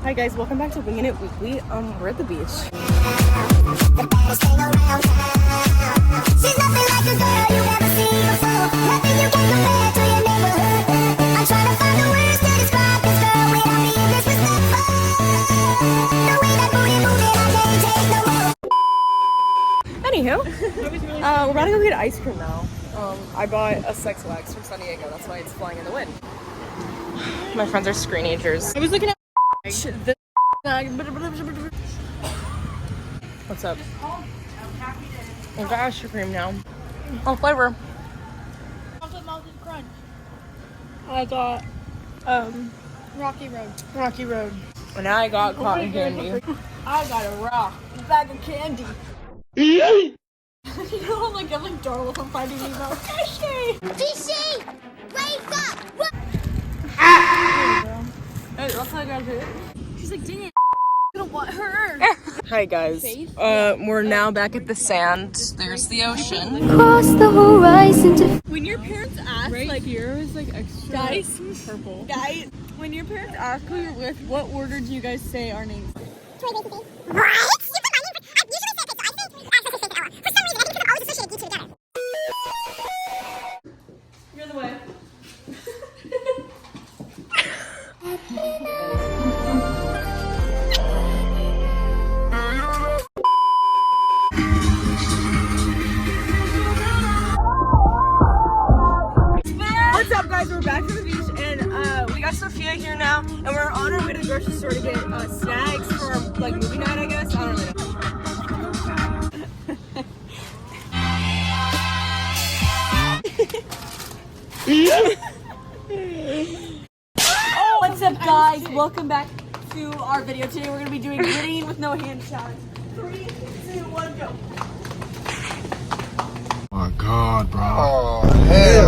Hi guys, welcome back to Winging It Weekly. We're at the beach. She's nothing like a girl you've ever seen before. Nothing you can compare to your neighborhood. I'm trying to find the words to describe this girl without being disrespectful. The way that booty moving, I can't take no more. Anywho, we're about to go get ice cream now. I bought a Sex Wax from San Diego. That's why it's flying in the wind. My friends are screenagers. I was looking at this. What's up? I got ice cream now. Oh, flavor. Chocolate Mountain Crunch. I got Rocky Road. Rocky Road. And now I got cotton candy. I got a rock. A bag of candy. You know, I'm like Darla from Finding Nemo. Fishy! Fishy! Wake up! What? Hey, that's how I got it. She's like, dang it. I don't want her. Hi guys. We're now back at the sand. There's the ocean. Cross the horizon to... When your parents ask, Right here is like extra guys, purple. guys, when your parents ask who you're with, what order do you guys say our names? Right? You're the way. What's up guys? We're back from the beach and we got Sophia here now and we're on our way to the grocery store to get snacks for our like movie night, I guess. I don't know. What's up, guys? Welcome back to our video. Today we're gonna be doing green with no hand challenge. 3, 2, 1, go. Oh my god, bro. Oh, hell